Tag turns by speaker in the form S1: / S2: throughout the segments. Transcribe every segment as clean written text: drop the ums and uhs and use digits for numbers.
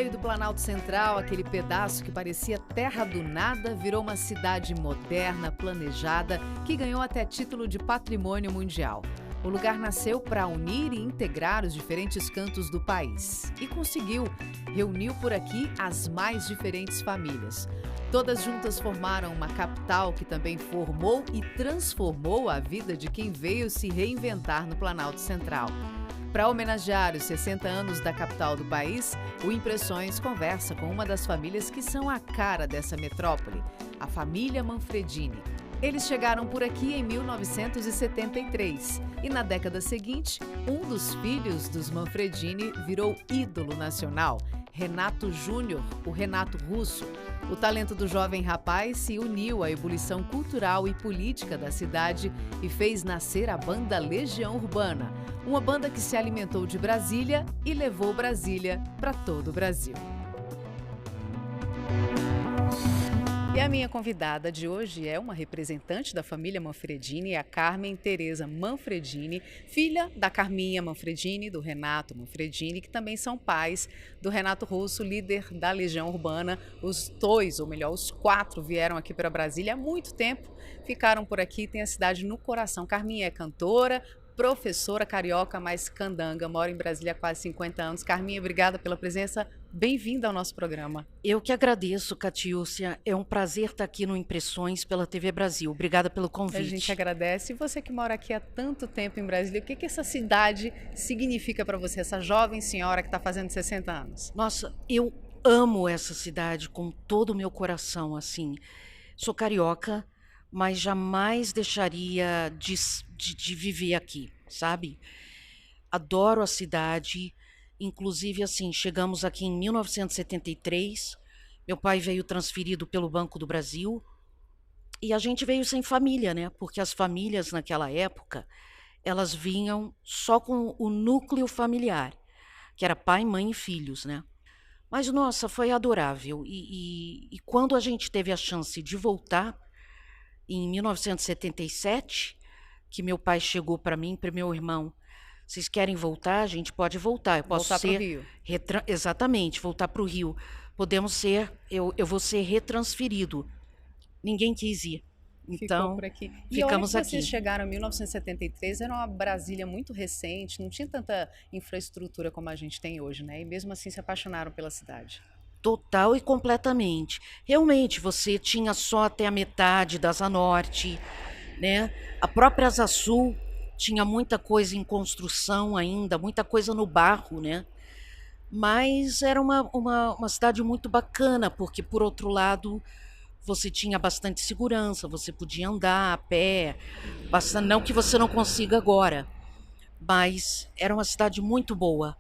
S1: meio do Planalto Central, aquele pedaço que parecia terra do nada, virou uma cidade moderna, planejada, que ganhou até título de patrimônio mundial. O lugar nasceu para unir e integrar os diferentes cantos do país. E conseguiu. Reuniu por aqui as mais diferentes famílias. Todas juntas formaram uma capital que também formou e transformou a vida de quem veio se reinventar no Planalto Central. Para homenagear os 60 anos da capital do país, o Impressões conversa com uma das famílias que são a cara dessa metrópole, a família Manfredini. Eles chegaram por aqui em 1973 e na década seguinte, um dos filhos dos Manfredini virou ídolo nacional, Renato Júnior, o Renato Russo. O talento do jovem rapaz se uniu à ebulição cultural e política da cidade e fez nascer a banda Legião Urbana, uma banda que se alimentou de Brasília e levou Brasília para todo o Brasil. E a minha convidada de hoje é uma representante da família Manfredini, a Carmen Teresa Manfredini, filha da Carminha Manfredini, do Renato Manfredini, que também são pais do Renato Russo, líder da Legião Urbana. Os dois, ou melhor, os quatro vieram aqui para Brasília há muito tempo, ficaram por aqui, tem a cidade no coração. Carminha é cantora, professora carioca, mais candanga, mora em Brasília há quase 50 anos. Carminha, obrigada pela presença, bem-vinda ao nosso programa.
S2: Eu que agradeço, Catiúcia, é um prazer estar aqui no Impressões pela TV Brasil. Obrigada pelo convite.
S1: A gente agradece. E você que mora aqui há tanto tempo em Brasília, o que essa cidade significa para você, essa jovem senhora que está fazendo 60 anos?
S2: Nossa, eu amo essa cidade com todo o meu coração, assim. Sou carioca, mas jamais deixaria de viver aqui, sabe? Adoro a cidade, inclusive assim, chegamos aqui em 1973, meu pai veio transferido pelo Banco do Brasil e a gente veio sem família, né? Porque as famílias naquela época, elas vinham só com o núcleo familiar, que era pai, mãe e filhos, né? Mas, nossa, foi adorável e quando a gente teve a chance de voltar, em 1977, que meu pai chegou para mim, para meu irmão, vocês querem voltar? A gente pode voltar. Eu posso
S1: voltar
S2: ser
S1: pro Rio.
S2: Exatamente, voltar para o Rio. Podemos ser, eu vou ser retransferido. Ninguém quis ir. Então,
S1: ficou por aqui. E
S2: ficamos
S1: olha que vocês
S2: aqui.
S1: chegaram em 1973, era uma Brasília muito recente, não tinha tanta infraestrutura como a gente tem hoje, né? E mesmo assim se apaixonaram pela cidade.
S2: Total e completamente. Realmente, você tinha só até a metade da Asa Norte, né? A própria Asa Sul tinha muita coisa em construção ainda, muita coisa no barro, né? Mas era uma cidade muito bacana, porque, por outro lado, você tinha bastante segurança, você podia andar a pé, não que você não consiga agora, mas era uma cidade muito boa.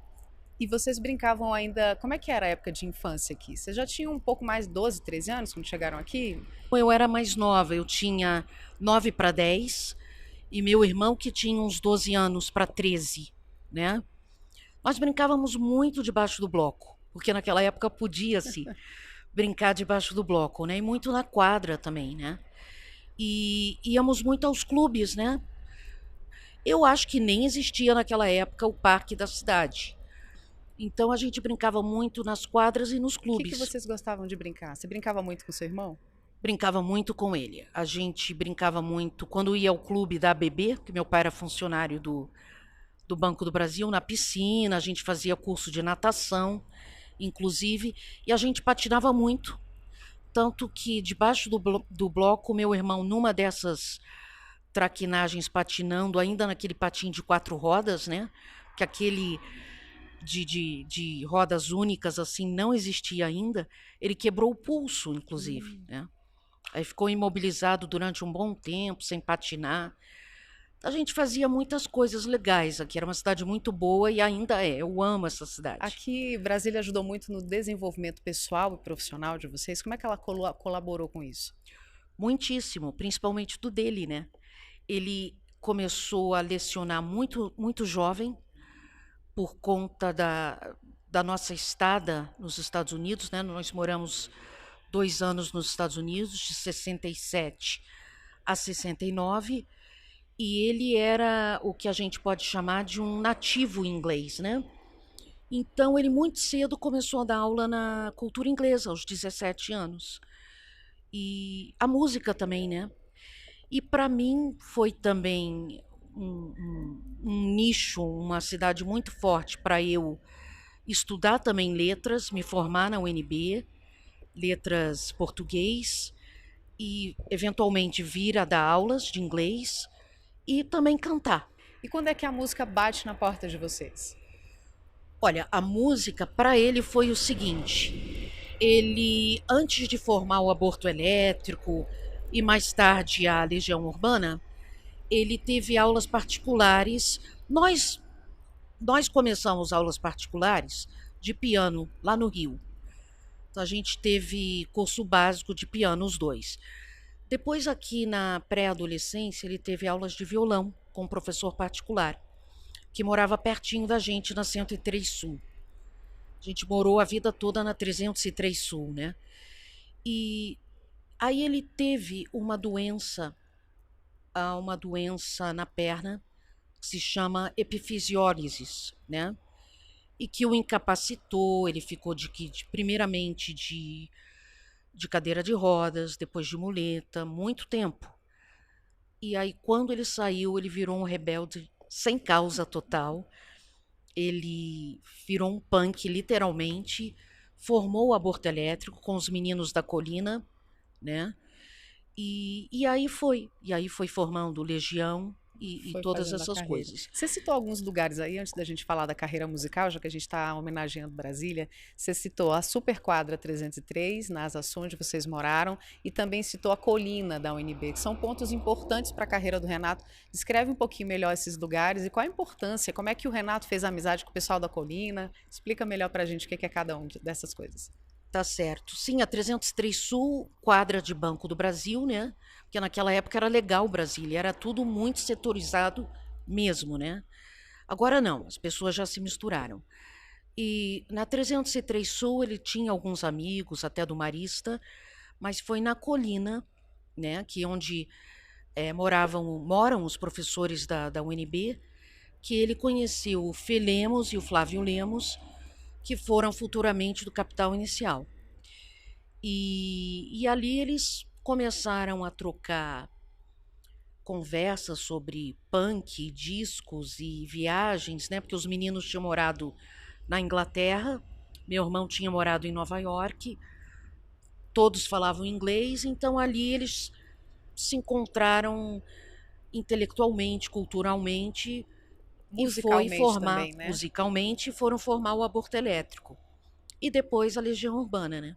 S1: E vocês brincavam ainda, como é que era a época de infância aqui? Vocês já tinham um pouco mais de 12, 13 anos quando chegaram aqui?
S2: Eu era mais nova, eu tinha 9 para 10 e meu irmão que tinha uns 12 anos para 13, né? Nós brincávamos muito debaixo do bloco, porque naquela época podia-se brincar debaixo do bloco, né? E muito na quadra também, né? E íamos muito aos clubes, né? Eu acho que nem existia naquela época o parque da cidade. Então a gente brincava muito nas quadras e nos
S1: O
S2: clubes.
S1: que vocês gostavam de brincar? Você brincava muito com seu irmão?
S2: Brincava muito com ele. A gente brincava muito quando ia ao clube da ABB, que meu pai era funcionário do Banco do Brasil, na piscina, a gente fazia curso de natação, inclusive, e a gente patinava muito. Tanto que debaixo do bloco, meu irmão, numa dessas traquinagens patinando, ainda naquele patim de 4 rodas, né? Que aquele de rodas únicas assim não existia ainda, ele quebrou o pulso, inclusive, né? Aí ficou imobilizado durante um bom tempo, sem patinar. A gente fazia muitas coisas legais aqui, era uma cidade muito boa e ainda é, eu amo essa cidade.
S1: Aqui, Brasília ajudou muito no desenvolvimento pessoal e profissional de vocês, como é que ela colaborou com isso?
S2: Muitíssimo, principalmente do dele, né? Ele começou a lecionar muito, muito jovem, por conta da nossa estada nos Estados Unidos, né? Nós moramos 2 anos nos Estados Unidos, de 67 a 69, e ele era o que a gente pode chamar de um nativo inglês, né? Então ele muito cedo começou a dar aula na cultura inglesa, aos 17 anos. E a música também, né? E para mim foi também um nicho, uma cidade muito forte para eu estudar também letras, me formar na UNB, letras português e eventualmente vir a dar aulas de inglês e também cantar.
S1: E quando é que a música bate na porta de vocês?
S2: Olha, a música para ele foi o seguinte: ele, antes de formar o aborto elétrico e mais tarde a Legião Urbana, ele teve aulas particulares. Nós começamos aulas particulares de piano lá no Rio. Então a gente teve curso básico de piano, os dois. Depois, aqui na pré-adolescência, ele teve aulas de violão com um professor particular, que morava pertinho da gente na 103 Sul. A gente morou a vida toda na 303 Sul, né? E aí ele teve uma doença na perna que se chama epifisiólise, né? E que o incapacitou, ele ficou primeiramente de cadeira de rodas, depois de muleta, muito tempo. E aí, quando ele saiu, ele virou um rebelde sem causa total. Ele virou um punk, literalmente, formou o aborto elétrico com os meninos da colina, né? E aí foi. E aí foi formando Legião e
S1: Foi
S2: todas
S1: fazendo a
S2: essas
S1: carreira.
S2: coisas.
S1: Você citou alguns lugares aí, antes da gente falar da carreira musical, já que a gente está homenageando Brasília. Você citou a Superquadra 303, na Asa Sul, onde vocês moraram, e também citou a Colina da UNB, que são pontos importantes para a carreira do Renato. Descreve um pouquinho melhor esses lugares e qual a importância, como é que o Renato fez amizade com o pessoal da Colina. Explica melhor para a gente o que é cada um dessas coisas.
S2: Tá certo. Sim, a 303 Sul, quadra de Banco do Brasil, né? Porque naquela época era legal Brasília, era tudo muito setorizado mesmo, né? Agora não, as pessoas já se misturaram. E na 303 Sul ele tinha alguns amigos, até do Marista, mas foi na Colina, né, que onde moram os professores da UNB, que ele conheceu o Fê Lemos e o Flávio Lemos, que foram futuramente do Capital Inicial. E ali eles começaram a trocar conversas sobre punk, discos e viagens, né? Porque os meninos tinham morado na Inglaterra, meu irmão tinha morado em Nova York, todos falavam inglês, então ali eles se encontraram intelectualmente, culturalmente e foi
S1: Musicalmente
S2: formar,
S1: também, né?
S2: musicalmente, foram formar o aborto elétrico. E depois a Legião Urbana, né?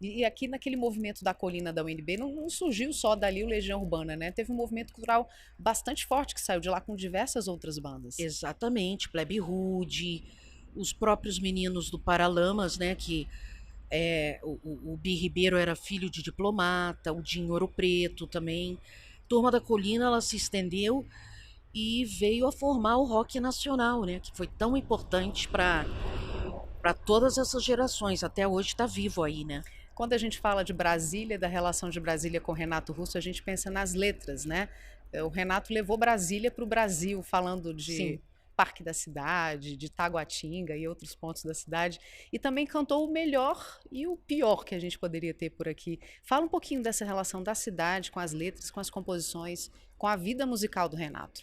S1: E aqui naquele movimento da colina da UNB não surgiu só dali o Legião Urbana, né? Teve um movimento cultural bastante forte que saiu de lá com diversas outras bandas.
S2: Exatamente, Plebe Rude, os próprios meninos do Paralamas, né? Que o Bi Ribeiro era filho de diplomata, o Dinho Ouro Preto também. Turma da Colina, ela se estendeu e veio a formar o rock nacional, né? Que foi tão importante para todas essas gerações. Até hoje está vivo aí, né?
S1: Quando a gente fala de Brasília, da relação de Brasília com Renato Russo, a gente pensa nas letras, né? O Renato levou Brasília para o Brasil, falando de
S2: Sim.
S1: Parque da Cidade, de Taguatinga e outros pontos da cidade. E também cantou o melhor e o pior que a gente poderia ter por aqui. Fala um pouquinho dessa relação da cidade com as letras, com as composições, com a vida musical do Renato.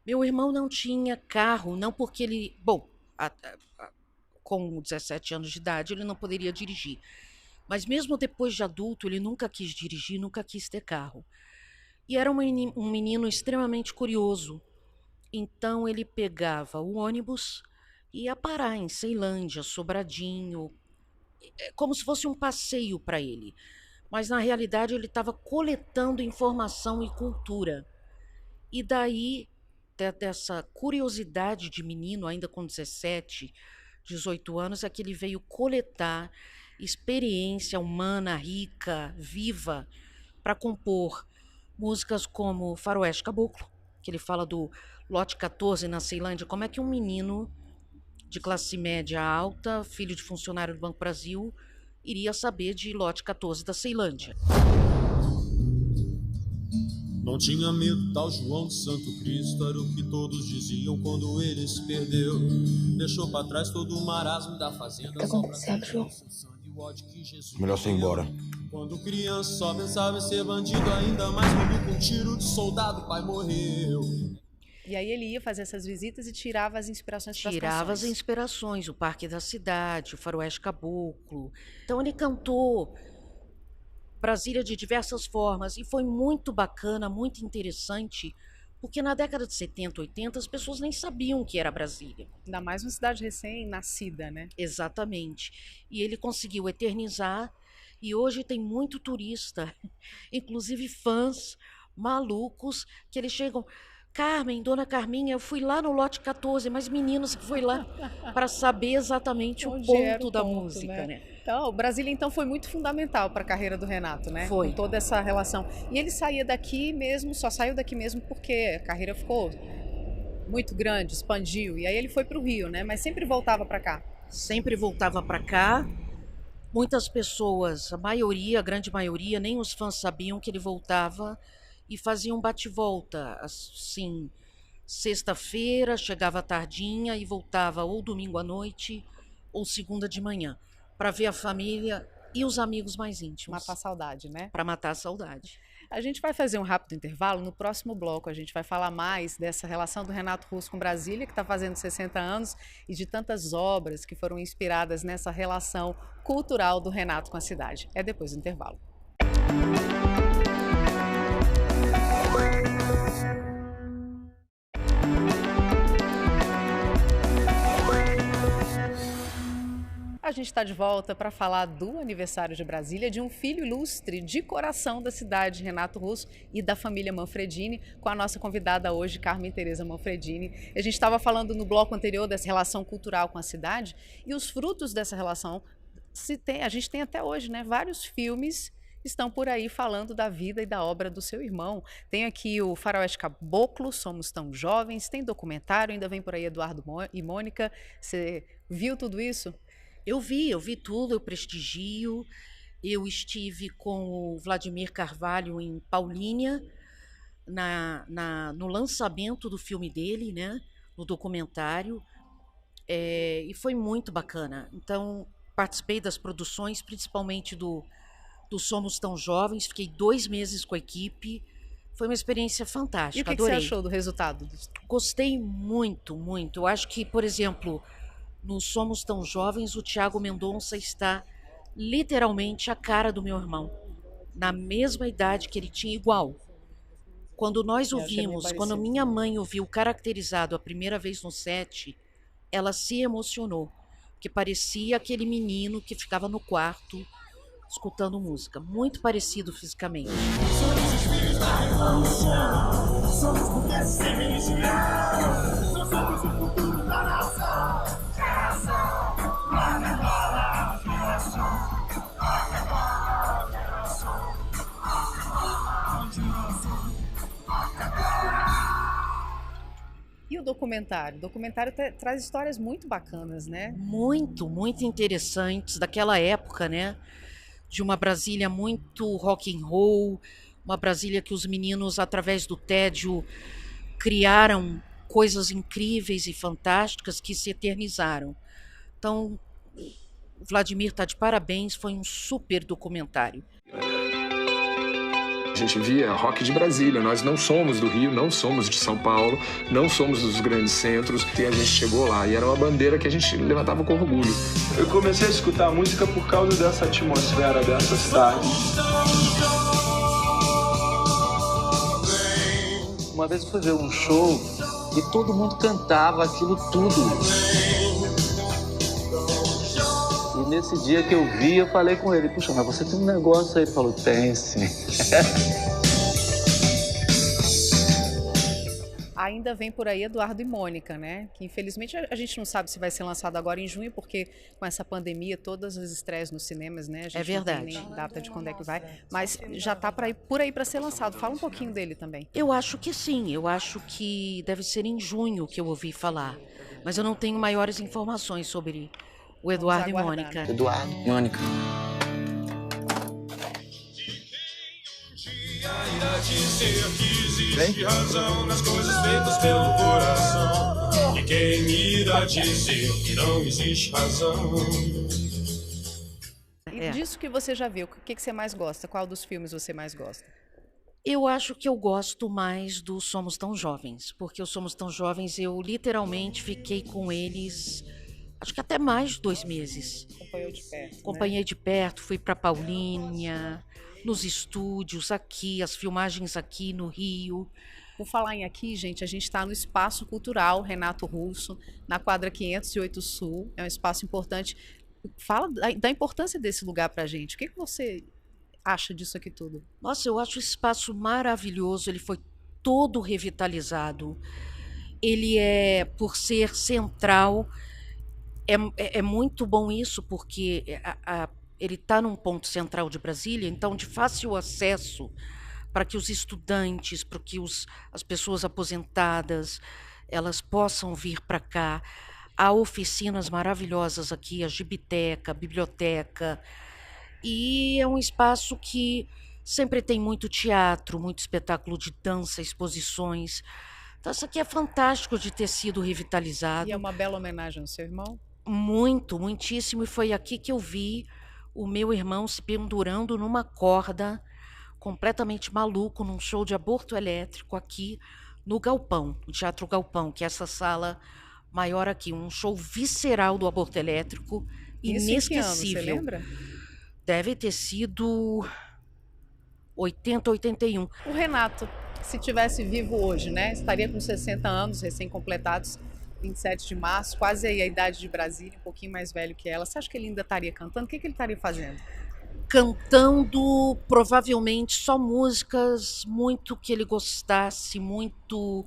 S2: Meu irmão não tinha carro, não porque ele... Bom, com 17 anos de idade ele não poderia dirigir. Mas mesmo depois de adulto, ele nunca quis dirigir, nunca quis ter carro. E era um menino extremamente curioso. Então ele pegava o ônibus e ia parar em Ceilândia, Sobradinho, como se fosse um passeio para ele. Mas na realidade ele estava coletando informação e cultura. E daí, dessa curiosidade de menino, ainda com 17, 18 anos, é que ele veio coletar experiência humana rica, viva, para compor músicas como Faroeste Caboclo, que ele fala do lote 14 na Ceilândia, como é que um menino de classe média alta, filho de funcionário do Banco Brasil, iria saber de lote 14 da Ceilândia.
S3: Não tinha medo, tal João de Santo Cristo, era o que todos diziam quando ele se perdeu. Deixou pra trás todo o marasmo da fazenda, só pra ter seu sangue e o ódio que Jesus
S4: Melhor você ir embora.
S3: Quando criança só pensava em ser bandido, ainda mais quando com um tiro de soldado o pai morreu.
S1: E aí ele ia fazer essas visitas e tirava as inspirações para as
S2: Tirava as
S1: canções.
S2: inspirações, o Parque da Cidade, o Faroeste Caboclo. Então ele cantou Brasília de diversas formas e foi muito bacana, muito interessante, porque na década de 70, 80 as pessoas nem sabiam o que era Brasília.
S1: Ainda mais uma cidade recém-nascida, né?
S2: Exatamente. E ele conseguiu eternizar e hoje tem muito turista, inclusive fãs malucos, que eles chegam... Carmen, Dona Carminha, eu fui lá no lote 14, mas meninos, foi lá para saber exatamente
S1: Onde
S2: o
S1: era
S2: ponto
S1: o
S2: da
S1: ponto,
S2: música, né?
S1: Então, o Brasília então foi muito fundamental para a carreira do Renato, né?
S2: Foi.
S1: Com toda essa relação. E ele saía daqui mesmo, só saiu daqui mesmo porque a carreira ficou muito grande, expandiu. E aí ele foi para o Rio, né? Mas sempre voltava para cá.
S2: Sempre voltava para cá. Muitas pessoas, a maioria, a grande maioria, nem os fãs sabiam que ele voltava e fazia um bate-volta, assim, sexta-feira, chegava tardinha e voltava ou domingo à noite ou segunda de manhã, para ver a família e os amigos mais íntimos.
S1: Matar a saudade, né?
S2: Para matar a saudade.
S1: A gente vai fazer um rápido intervalo. No próximo bloco a gente vai falar mais dessa relação do Renato Russo com Brasília, que está fazendo 60 anos, e de tantas obras que foram inspiradas nessa relação cultural do Renato com a cidade. É depois do intervalo. A gente está de volta para falar do aniversário de Brasília, de um filho ilustre de coração da cidade, Renato Russo, e da família Manfredini, com a nossa convidada hoje, Carmen Tereza Manfredini. A gente estava falando no bloco anterior dessa relação cultural com a cidade e os frutos dessa relação, a gente tem até hoje, né? Vários filmes estão por aí falando da vida e da obra do seu irmão. Tem aqui o Faroeste Caboclo, Somos Tão Jovens, tem documentário, ainda vem por aí Eduardo e Mônica. Você viu tudo isso?
S2: Eu vi tudo, eu prestigio. Eu estive com o Vladimir Carvalho em Paulínia, no lançamento do filme dele, né, no documentário, e foi muito bacana. Então, participei das produções, principalmente do Somos Tão Jovens, fiquei 2 meses com a equipe, foi uma experiência fantástica,
S1: E o que
S2: adorei.
S1: você achou do resultado?
S2: Gostei muito, muito. Eu acho que, por exemplo, no Somos Tão Jovens, o Tiago Mendonça está literalmente a cara do meu irmão, na mesma idade que ele tinha, igual. Quando nós ouvimos, quando minha mãe ouviu caracterizado a primeira vez no set, ela se emocionou, porque parecia aquele menino que ficava no quarto escutando música, muito parecido fisicamente.
S5: Somos os filhos da revolução, somos mulheres sem religião, somos o futuro da nação.
S1: E o documentário? O documentário traz histórias muito bacanas, né?
S2: Muito, muito interessantes daquela época, né? De uma Brasília muito rock and roll, uma Brasília que os meninos, através do tédio, criaram coisas incríveis e fantásticas que se eternizaram. Então, o Vladimir está de parabéns, foi um super documentário.
S6: A gente via rock de Brasília, nós não somos do Rio, não somos de São Paulo, não somos dos grandes centros, e a gente chegou lá, e era uma bandeira que a gente levantava com orgulho.
S7: Eu comecei a escutar música por causa dessa atmosfera dessa cidade.
S8: Uma vez eu fui ver um show e todo mundo cantava aquilo tudo. E nesse dia que eu vi, eu falei com ele, puxa, mas você tem um negócio aí? Ele falou, tem sim.
S1: Ainda vem por aí Eduardo e Mônica, né? Que infelizmente a gente não sabe se vai ser lançado agora em junho, porque com essa pandemia, todas as estreias nos cinemas, né? A gente
S2: é verdade.
S1: Não tem nem data de quando é que vai, mas já está por aí para ser lançado. Fala um pouquinho dele também.
S2: Eu acho que sim, eu acho que deve ser em junho que eu ouvi falar, mas eu não tenho maiores informações sobre o Eduardo e Mônica.
S8: Eduardo e Mônica.
S3: Irá dizer que existe razão nas coisas feitas pelo coração. E quem irá dizer que não existe razão?
S1: E disso que você já viu, o que você mais gosta? Qual dos filmes você mais gosta?
S2: Eu acho que eu gosto mais do Somos Tão Jovens, porque o Somos Tão Jovens eu literalmente fiquei com eles, acho que até mais de 2 meses.
S1: Acompanhou de perto,
S2: Acompanhei de perto, fui para Paulínia, nos estúdios aqui, as filmagens aqui no Rio.
S1: Por falar em aqui, gente, a gente está no Espaço Cultural Renato Russo, na quadra 508 Sul. É um espaço importante. Fala da importância desse lugar para a gente. O que você acha disso aqui tudo?
S2: Nossa, eu acho o espaço maravilhoso, ele foi todo revitalizado. Ele é, por ser central, é muito bom isso, porque ele está num ponto central de Brasília, então de fácil acesso para que os estudantes, para que as pessoas aposentadas, elas possam vir para cá. Há oficinas maravilhosas aqui, a gibiteca, a biblioteca, e é um espaço que sempre tem muito teatro, muito espetáculo de dança, exposições. Então isso aqui é fantástico de ter sido revitalizado.
S1: E é uma bela homenagem ao seu irmão?
S2: Muito, muitíssimo, e foi aqui que eu vi o meu irmão se pendurando numa corda, completamente maluco, num show de aborto elétrico aqui no Galpão, no Teatro Galpão, que é essa sala maior aqui, um show visceral do aborto elétrico,
S1: Isso
S2: inesquecível.
S1: Em que ano, você lembra?
S2: Deve ter sido 80, 81.
S1: O Renato, se tivesse vivo hoje, né, estaria com 60 anos, recém-completados, 27 de março, quase aí a idade de Brasília, um pouquinho mais velho que ela. Você acha que ele ainda estaria cantando? O que ele estaria fazendo?
S2: Cantando provavelmente só músicas muito que ele gostasse, muito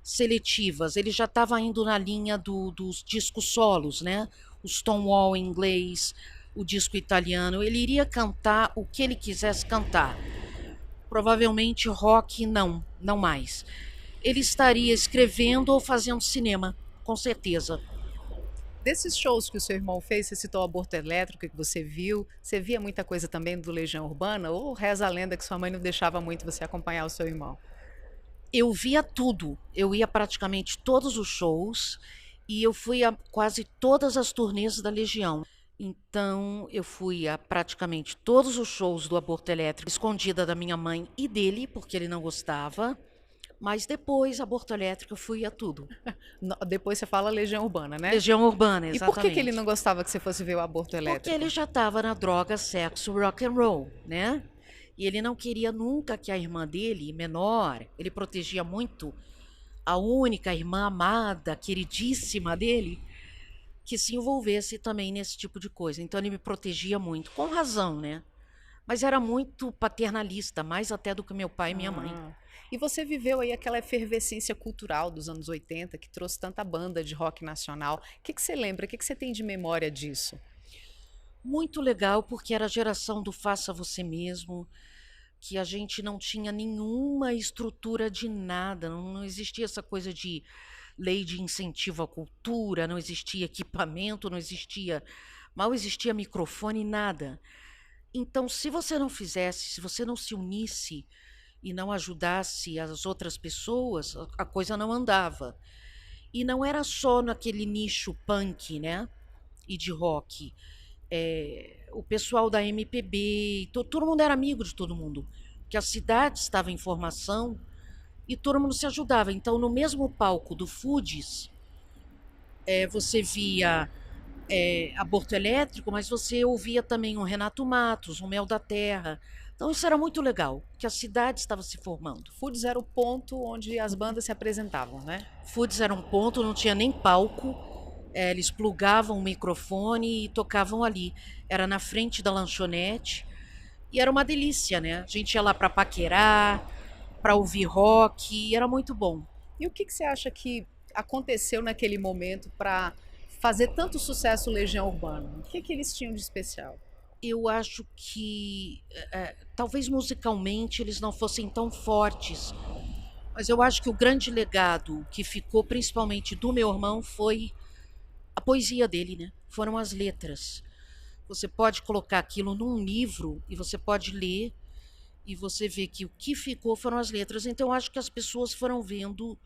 S2: seletivas. Ele já estava indo na linha dos discos solos, né? O Stonewall em inglês, o disco italiano. Ele iria cantar o que ele quisesse cantar. Provavelmente rock não mais. Ele estaria escrevendo ou fazendo cinema, com certeza.
S1: Desses shows que o seu irmão fez, você citou o aborto elétrico que você via muita coisa também do Legião Urbana, ou reza a lenda que sua mãe não deixava muito você acompanhar o seu irmão?
S2: Eu via tudo, eu ia praticamente todos os shows e eu fui a quase todas as turnês da Legião. Então eu fui a praticamente todos os shows do aborto elétrico, escondida da minha mãe e dele, porque ele não gostava. Mas depois, aborto elétrico, eu fui a tudo.
S1: Depois você fala Legião Urbana, né?
S2: Legião Urbana, exatamente.
S1: E por que ele não gostava que você fosse ver o aborto elétrico?
S2: Porque ele já estava na droga, sexo, rock and roll, né? E ele não queria nunca que a irmã dele, menor, ele protegia muito a única irmã amada, queridíssima dele, que se envolvesse também nesse tipo de coisa. Então ele me protegia muito, com razão, né? Mas era muito paternalista, mais até do que meu pai e minha mãe.
S1: E você viveu aí aquela efervescência cultural dos anos 80, que trouxe tanta banda de rock nacional. O que você lembra? O que você tem de memória disso?
S2: Muito legal, porque era a geração do faça você mesmo, que a gente não tinha nenhuma estrutura de nada, não existia essa coisa de lei de incentivo à cultura, não existia equipamento, mal existia microfone, nada. Então, se você não fizesse, se você não se unisse e não ajudasse as outras pessoas, a coisa não andava. E não era só naquele nicho punk, né? E de rock. O pessoal da MPB, todo mundo era amigo de todo mundo. Porque a cidade estava em formação e todo mundo se ajudava. Então, no mesmo palco do Foods, você via aborto elétrico, mas você ouvia também o Renato Matos, o Mel da Terra. Então isso era muito legal, que a cidade estava se formando.
S1: Foods era o ponto onde as bandas se apresentavam, né?
S2: Foods era um ponto, não tinha nem palco, eles plugavam o microfone e tocavam ali. Era na frente da lanchonete e era uma delícia, né? A gente ia lá para paquerar, para ouvir rock, e era muito bom.
S1: E o que você acha que aconteceu naquele momento para fazer tanto sucesso Legião Urbana? O que eles tinham de especial?
S2: Eu acho que talvez musicalmente eles não fossem tão fortes, mas eu acho que o grande legado que ficou principalmente do meu irmão foi a poesia dele, né? Foram as letras. Você pode colocar aquilo num livro e você pode ler e você vê que o que ficou foram as letras. Então, eu acho que as pessoas foram vendo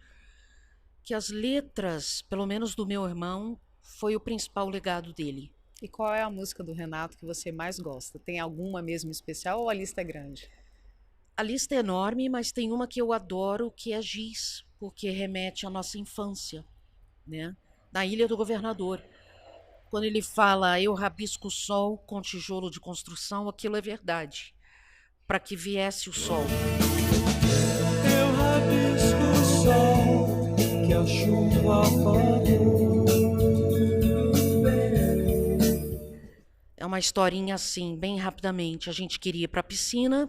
S2: que as letras, pelo menos do meu irmão, foi o principal legado dele.
S1: E qual é a música do Renato que você mais gosta? Tem alguma mesmo especial ou a lista é grande?
S2: A lista é enorme, mas tem uma que eu adoro, que é Giz, porque remete à nossa infância, né? Na Ilha do Governador. Quando ele fala, eu rabisco o sol com tijolo de construção, aquilo é verdade. Para que viesse o sol.
S5: Eu rabisco o sol que a chuva apagou.
S2: É uma historinha assim, bem rapidamente. A gente queria ir para a piscina,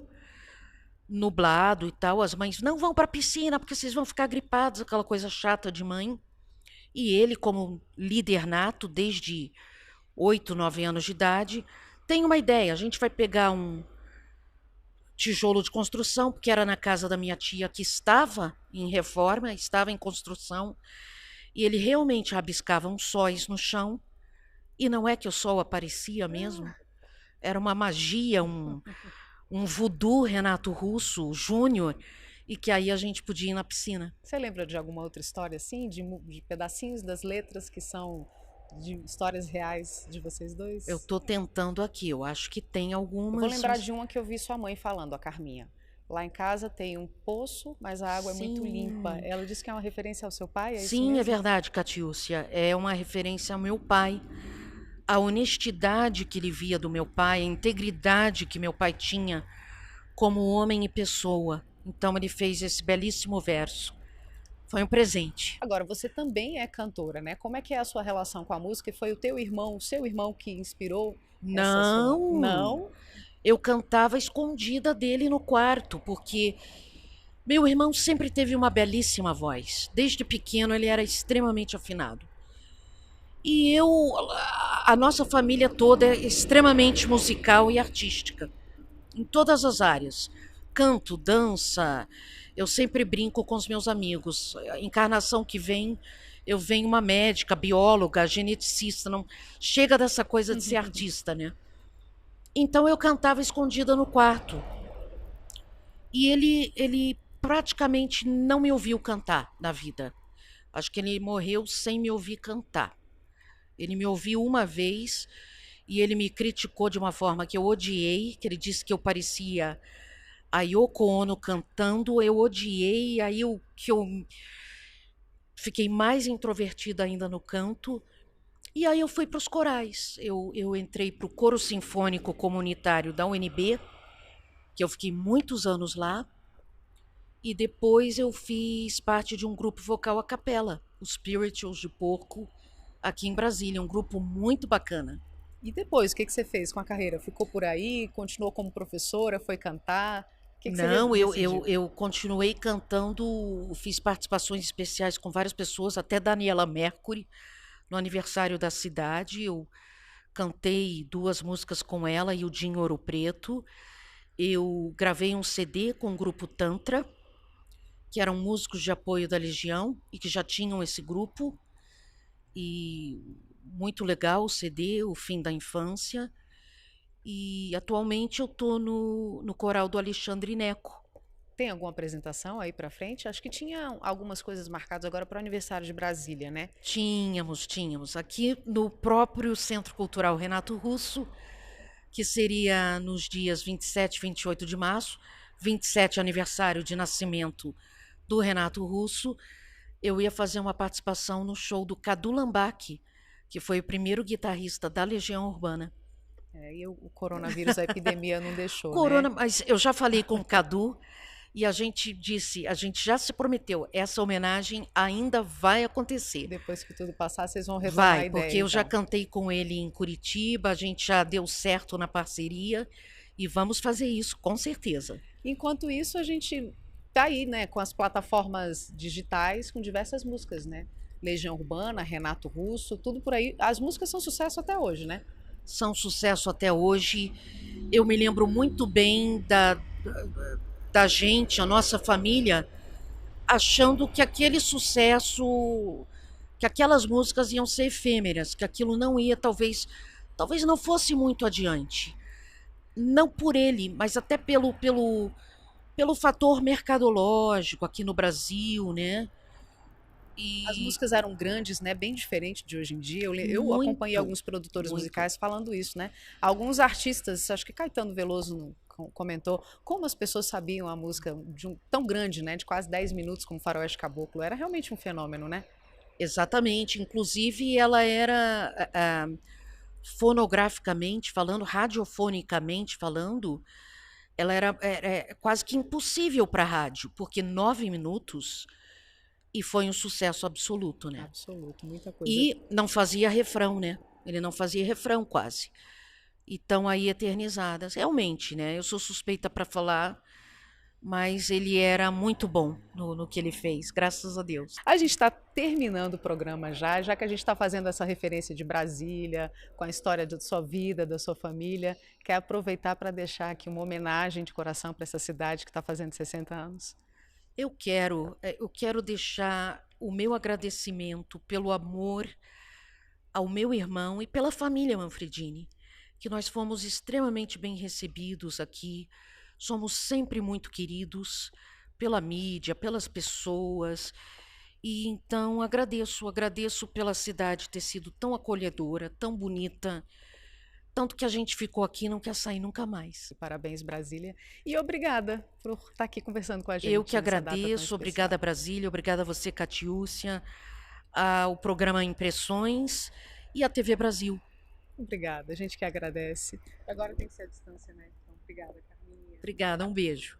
S2: nublado e tal. As mães, não vão para a piscina porque vocês vão ficar gripados, aquela coisa chata de mãe. E ele, como líder nato, desde 8, 9 anos de idade, tem uma ideia. A gente vai pegar um tijolo de construção, porque era na casa da minha tia que estava em reforma, estava em construção. E ele realmente rabiscava uns sóis no chão. E não é que o sol aparecia mesmo. Era uma magia, um voodoo Renato Russo, Júnior, e que aí a gente podia ir na piscina.
S1: Você lembra de alguma outra história assim, de pedacinhos das letras que são de histórias reais de vocês dois?
S2: Eu tô tentando aqui, eu acho que tem algumas.
S1: Eu vou lembrar de uma que eu vi sua mãe falando, a Carminha. Lá em casa tem um poço, mas a água é muito limpa. Ela disse que é uma referência ao seu pai, é isso
S2: Sim,
S1: mesmo?
S2: é verdade, Catiúcia. É uma referência ao meu pai. A honestidade que ele via do meu pai, a integridade que meu pai tinha como homem e pessoa. Então ele fez esse belíssimo verso. Foi um presente.
S1: Agora, você também é cantora, né? Como é que é a sua relação com a música? E foi o teu irmão, o seu irmão que inspirou
S2: Não.
S1: essa sua... Não?
S2: Eu cantava escondida dele no quarto, porque meu irmão sempre teve uma belíssima voz. Desde pequeno ele era extremamente afinado. E a nossa família toda é extremamente musical e artística, em todas as áreas. Canto, dança, eu sempre brinco com os meus amigos. A encarnação que vem, eu venho uma médica, bióloga, geneticista, não chega dessa coisa de ser artista, né? Então eu cantava escondida no quarto. E ele praticamente não me ouviu cantar na vida. Acho que ele morreu sem me ouvir cantar. Ele me ouviu uma vez e ele me criticou de uma forma que eu odiei, que ele disse que eu parecia a Yoko Ono cantando, eu odiei, aí eu fiquei mais introvertida ainda no canto, e aí eu fui para os corais. Eu entrei para o Coro Sinfônico Comunitário da UNB, que eu fiquei muitos anos lá, e depois eu fiz parte de um grupo vocal a capela, os Spirituals de Porco, aqui em Brasília, um grupo muito bacana.
S1: E depois, o que você fez com a carreira? Ficou por aí, continuou como professora, foi cantar?
S2: Não, eu continuei cantando, fiz participações especiais com várias pessoas, até Daniela Mercury, no aniversário da cidade. Eu cantei 2 músicas com ela e o Dinho Ouro Preto. Eu gravei um CD com o grupo Tantra, que eram músicos de apoio da Legião e que já tinham esse grupo. E muito legal o CD, O Fim da Infância. E atualmente eu estou no coral do Alexandre Neco.
S1: Tem alguma apresentação aí para frente? Acho que tinha algumas coisas marcadas agora para o aniversário de Brasília, né?
S2: Tínhamos. Aqui no próprio Centro Cultural Renato Russo, que seria nos dias 27 e 28 de março, 27 aniversário de nascimento do Renato Russo. Eu ia fazer uma participação no show do Cadu Lambac, que foi o primeiro guitarrista da Legião Urbana.
S1: E o coronavírus, a epidemia não deixou, né?
S2: Mas eu já falei com o Cadu e a gente já se prometeu, essa homenagem ainda vai acontecer.
S1: Depois que tudo passar, vocês vão retomar a ideia.
S2: Porque eu já cantei com ele em Curitiba, a gente já deu certo na parceria e vamos fazer isso, com certeza.
S1: Enquanto isso, a gente tá aí, né, com as plataformas digitais, com diversas músicas, né? Legião Urbana, Renato Russo, tudo por aí. As músicas são sucesso até hoje, né?
S2: São sucesso até hoje. Eu me lembro muito bem da gente, a nossa família, achando que aquele sucesso, que aquelas músicas iam ser efêmeras, que aquilo não ia, talvez não fosse muito adiante. não por ele, mas até pelo fator mercadológico aqui no Brasil, né? E
S1: As músicas eram grandes, né? Bem diferente de hoje em dia. Eu
S2: muito,
S1: acompanhei alguns produtores
S2: muito.
S1: musicais falando isso, né? Alguns artistas, acho que Caetano Veloso comentou, como as pessoas sabiam a música tão grande, né? De quase 10 minutos, como Faroeste Caboclo. Era realmente um fenômeno, né?
S2: Exatamente. Inclusive, ela era, fonograficamente falando, radiofonicamente falando, ela era quase que impossível para rádio, porque 9 minutos e foi um sucesso absoluto, né?
S1: Absoluto, muita coisa.
S2: E não fazia refrão, né? Ele não fazia refrão quase. Então aí eternizadas. Realmente, né? Eu sou suspeita para falar, mas ele era muito bom no que ele fez, graças a Deus.
S1: A gente está terminando o programa já que a gente está fazendo essa referência de Brasília, com a história da sua vida, da sua família, quer aproveitar para deixar aqui uma homenagem de coração para essa cidade que está fazendo 60 anos?
S2: Eu quero deixar o meu agradecimento pelo amor ao meu irmão e pela família Manfredini, que nós fomos extremamente bem recebidos aqui, somos sempre muito queridos pela mídia, pelas pessoas, e então agradeço pela cidade ter sido tão acolhedora, tão bonita, tanto que a gente ficou aqui e não quer sair nunca mais.
S1: Parabéns, Brasília. E obrigada por estar aqui conversando com a gente.
S2: Eu que agradeço, obrigada Brasília, obrigada a você, Catiúcia, ao programa Impressões e à TV Brasil.
S1: Obrigada, a gente que agradece. Agora tem que ser a distância, né? Então, obrigada, Carminha.
S2: Obrigada, um beijo.